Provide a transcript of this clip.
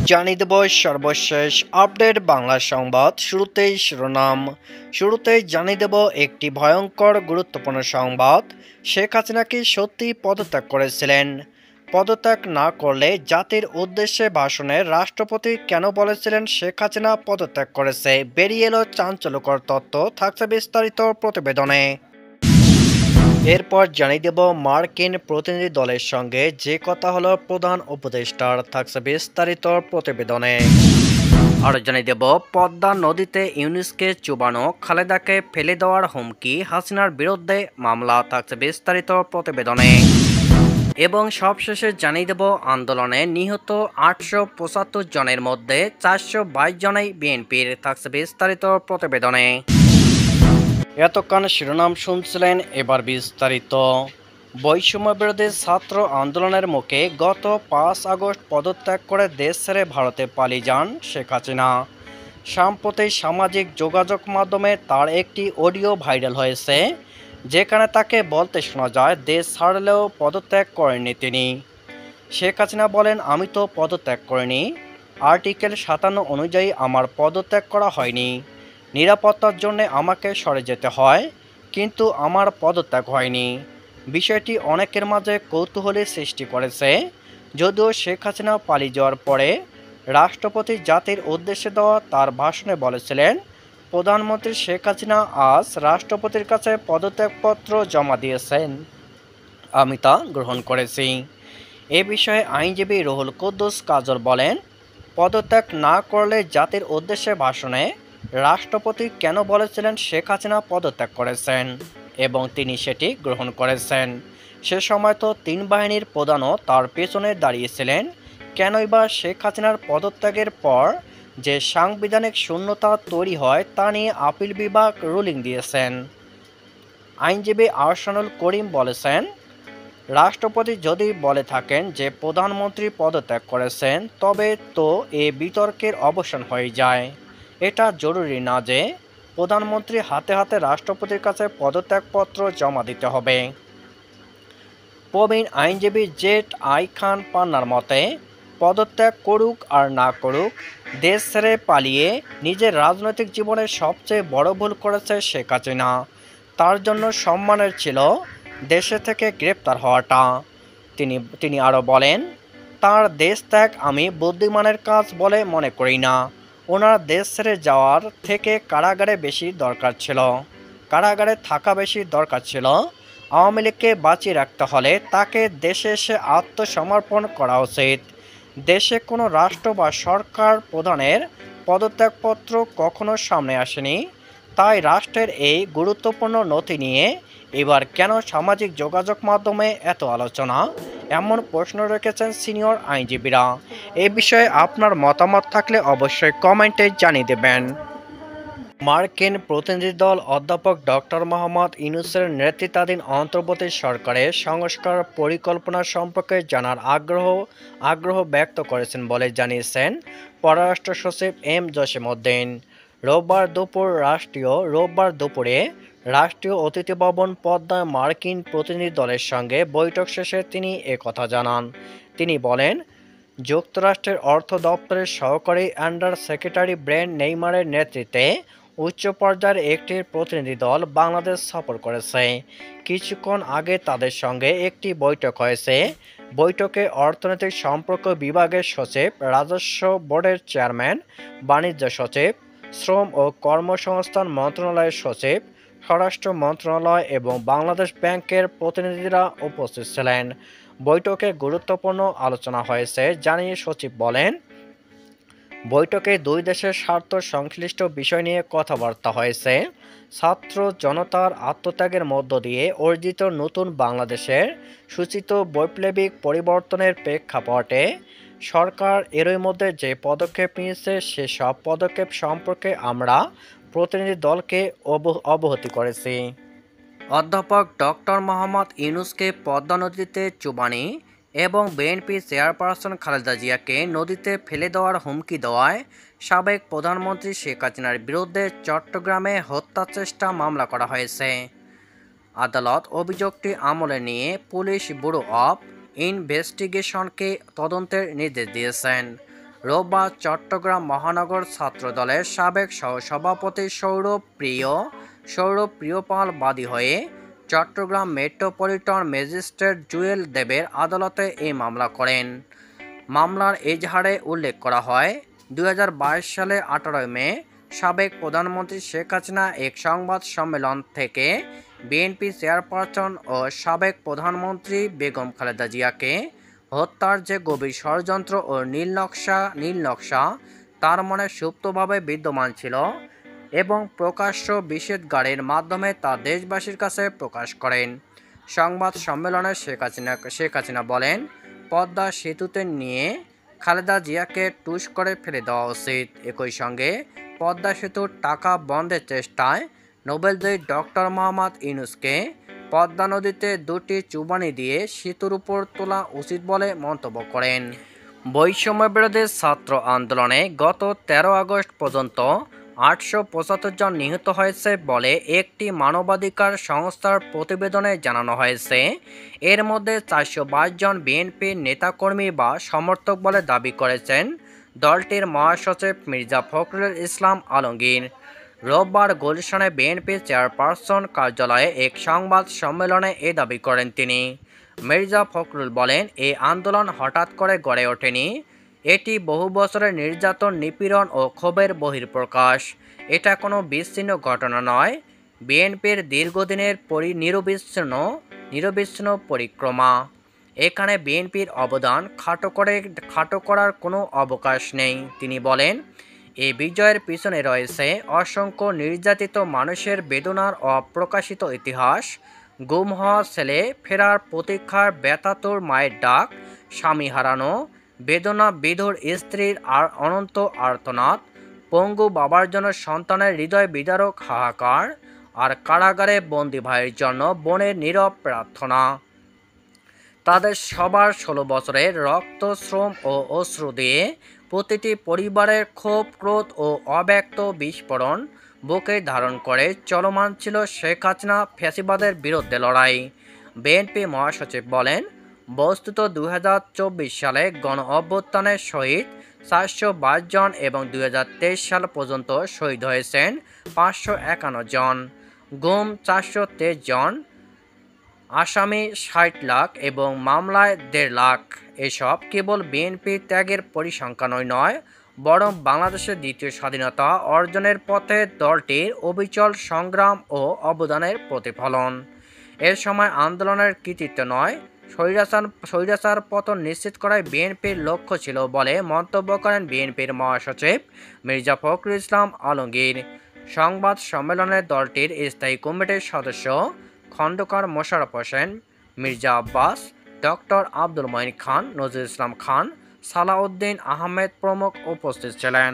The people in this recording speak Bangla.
জানিয়ে দেব সর্বশেষ আপডেট বাংলা সংবাদ। শুরুতেই শিরোনাম। শুরুতেই জানিয়ে দেব একটি ভয়ঙ্কর গুরুত্বপূর্ণ সংবাদ। শেখ হাসিনা কি সত্যি পদত্যাগ করেছিলেন? পদত্যাগ না করলে জাতির উদ্দেশ্যে ভাষণে রাষ্ট্রপতি কেন বলেছিলেন শেখ হাসিনা পদত্যাগ করেছে? বেরিয়ে এলো চাঞ্চল্যকর তথ্য, থাকছে বিস্তারিত প্রতিবেদনে। এরপর জানিয়ে দেব মার্কিন প্রতিনিধি দলের সঙ্গে যে কথা হলো প্রধান উপদেষ্টার, থাকছে বিস্তারিত প্রতিবেদনে। আরও জানিয়ে দেব পদ্মা নদীতে ইউনুসকে চুবানো, খালেদাকে ফেলে দেওয়ার হুমকি, হাসিনার বিরুদ্ধে মামলা, থাকছে বিস্তারিত প্রতিবেদনে। এবং সবশেষে জানিয়ে দেব আন্দোলনে নিহত 875 জনের মধ্যে 422 জনই বিএনপির, থাকছে বিস্তারিত প্রতিবেদনে। এতক্ষণ শিরোনাম শুনছিলেন, এবার বিস্তারিত। বৈষম্য বিরোধী ছাত্র আন্দোলনের মুখে গত 5 আগস্ট পদত্যাগ করে দেশ ছেড়ে ভারতে পালিয়ে যান শেখ হাসিনা। সম্প্রতি সামাজিক যোগাযোগ মাধ্যমে তার একটি অডিও ভাইরাল হয়েছে, যেখানে তাকে বলতে শোনা যায় দেশ ছাড়লেও পদত্যাগ করেননি তিনি। শেখ হাসিনা বলেন, আমি তো পদত্যাগ করিনি। আর্টিকেল 57 অনুযায়ী আমার পদত্যাগ করা হয়নি। নিরাপত্তার জন্য আমাকে সরে যেতে হয়, কিন্তু আমার পদত্যাগ হয়নি। বিষয়টি অনেকের মাঝে কৌতূহলের সৃষ্টি করেছে। যদিও শেখ হাসিনা পালিয়ে যাওয়ার পরে রাষ্ট্রপতি জাতির উদ্দেশ্যে দেওয়া তার ভাষণে বলেছিলেন, প্রধানমন্ত্রী শেখ হাসিনা আজ রাষ্ট্রপতির কাছে পদত্যাগপত্র জমা দিয়েছেন, আমি তা গ্রহণ করেছি। এ বিষয়ে আইনজীবী রুহুল কুদ্দুস কাজল বলেন, পদত্যাগ না করলে জাতির উদ্দেশ্যে ভাষণে রাষ্ট্রপতি কেন বলেছিলেন শেখ হাসিনা পদত্যাগ করেছেন এবং তিনি সেটি গ্রহণ করেছেন? সে সময় তো 3 বাহিনীর প্রধানও তার পেছনে দাঁড়িয়েছিলেন। কেনই বা শেখ হাসিনার পদত্যাগের পর যে সাংবিধানিক শূন্যতা তৈরি হয় তা নিয়ে আপিল বিভাগ রুলিং দিয়েছেন। আইনজীবী আহসানুল করিম বলেছেন, রাষ্ট্রপতি যদি বলে থাকেন যে প্রধানমন্ত্রী পদত্যাগ করেছেন, তবে তো এ বিতর্কের অবসান হয়ে যায়। এটা জরুরি না যে প্রধানমন্ত্রী হাতে হাতে রাষ্ট্রপতির কাছে পদত্যাগপত্র জমা দিতে হবে। প্রবীণ আইনজীবী জেড আই খান পান্নার মতে, পদত্যাগ করুক আর না করুক, দেশ ছেড়ে পালিয়ে নিজের রাজনৈতিক জীবনের সবচেয়ে বড় ভুল করেছে শেখ হাসিনা। তার জন্য সম্মানের ছিল দেশে থেকে গ্রেপ্তার হওয়াটা। তিনি আরও বলেন, তার দেশ ত্যাগ আমি বুদ্ধিমানের কাজ বলে মনে করি না। ওনার দেশ ছেড়ে যাওয়ার থেকে কারাগারে থাকা বেশি দরকার ছিল। আওয়ামী লীগকে বাঁচিয়ে রাখতে হলে তাকে দেশে এসে আত্মসমর্পণ করা উচিত। দেশে কোনো রাষ্ট্র বা সরকার প্রধানের পদত্যাগপত্র কখনো সামনে আসেনি। তাই রাষ্ট্রের এই গুরুত্বপূর্ণ নথি নিয়ে এবার কেন সামাজিক যোগাযোগ মাধ্যমে এত আলোচনা, এমন প্রশ্ন রেখেছেন সিনিয়র আইনজীবীরা। এ বিষয়ে আপনার মতামত থাকলে অবশ্যই কমেন্টে জানিয়ে দেবেন। মার্কিন প্রতিনিধি দল অধ্যাপক ডক্টর মোহাম্মদ ইউনূসের নেতৃত্বাধীন অন্তর্বর্তী সরকারের সংস্কার পরিকল্পনা সম্পর্কে জানার আগ্রহ ব্যক্ত করেছেন বলে জানিয়েছেন পররাষ্ট্র সচিব এম জসিমউদ্দিন। রোববার দুপুরে রাষ্ট্রীয় অতিথি ভবন পদ্মায় মার্কিন প্রতিনিধি দলের সঙ্গে বৈঠক শেষে তিনি একথা জানান। তিনি বলেন, যুক্তরাষ্ট্রের অর্থ দপ্তরের সহকারী আন্ডার সেক্রেটারি ব্রেন নেইমারের নেতৃত্বে উচ্চ পর্যায়ের একটি প্রতিনিধি দল বাংলাদেশ সফর করেছে। কিছুক্ষণ আগে তাদের সঙ্গে একটি বৈঠক হয়েছে। বৈঠকে অর্থনৈতিক সম্পর্ক বিভাগের সচিব, রাজস্ব বোর্ডের চেয়ারম্যান, বাণিজ্য সচিব, শ্রম ও কর্মসংস্থান মন্ত্রণালয়ের সচিব, স্বরাষ্ট্র মন্ত্রণালয় এবং বাংলাদেশ ব্যাংকের প্রতিনিধিরা উপস্থিত ছিলেন। বৈঠকে গুরুত্বপূর্ণ আলোচনা হয়েছে জানিয়ে সচিব বলেন, বৈঠকে দুই দেশের স্বার্থ সংশ্লিষ্ট বিষয় নিয়ে কথাবার্তা হয়েছে। ছাত্র জনতার আত্মত্যাগের মধ্য দিয়ে অর্জিত নতুন বাংলাদেশের সূচিত বৈপ্লবিক পরিবর্তনের প্রেক্ষাপটে সরকার এরই মধ্যে যে পদক্ষেপ নিয়েছে সেসব পদক্ষেপ সম্পর্কে আমরা প্রতিনিধি দলকে অবহিত করেছি। অধ্যাপক ডক্টর মোহাম্মদ ইউনূসকে পদ্মা নদীতে চুবানি এবং বিএনপি চেয়ারপারসন খালেদা জিয়াকে নদীতে ফেলে দেওয়ার হুমকি দেওয়ায় সাবেক প্রধানমন্ত্রী শেখ হাসিনার বিরুদ্ধে চট্টগ্রামে হত্যাচেষ্টা মামলা করা হয়েছে। আদালত অভিযোগটি আমলে নিয়ে পুলিশ ব্যুরো অব ইনভেস্টিগেশনকে তদন্তের নির্দেশ দিয়েছেন। রোববার চট্টগ্রাম মহানগর ছাত্রদলের সাবেক সহসভাপতি সৌরভ প্রিয়পাল বাদী হয়ে চট্টগ্রাম মেট্রোপলিটন ম্যাজিস্ট্রেট জুয়েল দেবের আদালতে এই মামলা করেন। মামলার এজাহারে উল্লেখ করা হয়, 2022 সালে 18 মে সাবেক প্রধানমন্ত্রী শেখ হাসিনা এক সংবাদ সম্মেলন থেকে বিএনপি চেয়ারপারসন ও সাবেক প্রধানমন্ত্রী বেগম খালেদা জিয়াকে হত্যার যে গভীর ষড়যন্ত্র ও নীলনকশা তার মনে সুপ্তভাবে বিদ্যমান ছিল এবং প্রকাশ্য বিষেধগারের মাধ্যমে তা দেশবাসীর কাছে প্রকাশ করেন। সংবাদ সম্মেলনে শেখ হাসিনা বলেন, পদ্মা সেতুতে নিয়ে খালেদা জিয়াকে টুস করে ফেলে দেওয়া উচিত। একই সঙ্গে পদ্মা সেতুর টাকা বন্ধের চেষ্টায় নোবেলজয়ী ডক্টর মোহাম্মদ ইউনূসকে পদ্মা নদীতে 2টি চুবানি দিয়ে সেতুর উপর তোলা উচিত বলে মন্তব্য করেন। বৈষম্য বিরোধী ছাত্র আন্দোলনে গত 13 আগস্ট পর্যন্ত 875 জন নিহত হয়েছে বলে একটি মানবাধিকার সংস্থার প্রতিবেদনে জানানো হয়েছে। এর মধ্যে 422 জন বিএনপির নেতাকর্মী বা সমর্থক বলে দাবি করেছেন দলটির মহাসচিব মির্জা ফখরুল ইসলাম আলমগীর। রোববার গুলশানে বিএনপি চেয়ারপারসন কার্যালয়ে এক সংবাদ সম্মেলনে এ দাবি করেন তিনি। মির্জা ফখরুল বলেন, এই আন্দোলন হঠাৎ করে গড়ে ওঠেনি। এটি বহু বছরের নির্যাতন, নিপীড়ন ও ক্ষোভের বহিঃপ্রকাশ। এটা কোনো বিচ্ছিন্ন ঘটনা নয়, বিএনপির দীর্ঘদিনের নিরবিচ্ছিন্ন পরিক্রমা। এখানে বিএনপির অবদান খাটো করার কোনো অবকাশ নেই। তিনি বলেন, এই বিজয়ের পিছনে রয়েছে অসংখ্য নির্যাতিত মানুষের বেদনার অপ্রকাশিত ইতিহাস, গুম হওয়া ছেলে ফেরার প্রতীক্ষার ব্যথাতুর মায়ের ডাক, স্বামী হারানো বেদনা, বিধুর স্ত্রীর আর অনন্ত আর্তনাদ, পঙ্গু বাবার জন্য সন্তানের হৃদয় বিদারক হাহাকার, আর কারাগারে বন্দি ভাইয়ের জন্য বোনের নীরব প্রার্থনা। তাদের সবার 16 বছরের রক্ত, শ্রম ও অশ্রু দিয়ে প্রতিটি পরিবারের ক্ষোভ, ক্রোধ ও অব্যক্ত বিস্ফোরণ বুকে ধারণ করে চলমান ছিল শেখ হাসিনা ফ্যাসিবাদের বিরুদ্ধে লড়াই। বিএনপি মহাসচিব বলেন, বস্তুত 2024 সালে গণ অভ্যুত্থানে শহীদ 422 জন এবং 2023 সাল পর্যন্ত শহীদ হয়েছেন 551 জন, গুম 423 জন, আসামি 60 লাখ এবং মামলায় 1.5 লাখ। এসব কেবল বিএনপির ত্যাগের পরিসংখ্যান নয়, বরং বাংলাদেশের দ্বিতীয় স্বাধীনতা অর্জনের পথে দলটির অবিচল সংগ্রাম ও অবদানের প্রতিফলন। এর সময় আন্দোলনের কৃতিত্ব নয়, স্বৈরাচার পতন নিশ্চিত করাই বিএনপির লক্ষ্য ছিল বলে মন্তব্য করেন বিএনপির মহাসচিব মির্জা ফখরুল ইসলাম আলমগীর। সংবাদ সম্মেলনে দলটির স্থায়ী কমিটির সদস্য খন্দকার মোশাররফ হোসেন, মির্জা আব্বাস, ডক্টর আব্দুল মঈন খান, নজরুল ইসলাম খান, সালাউদ্দিন আহমেদ প্রমুখ উপস্থিত ছিলেন।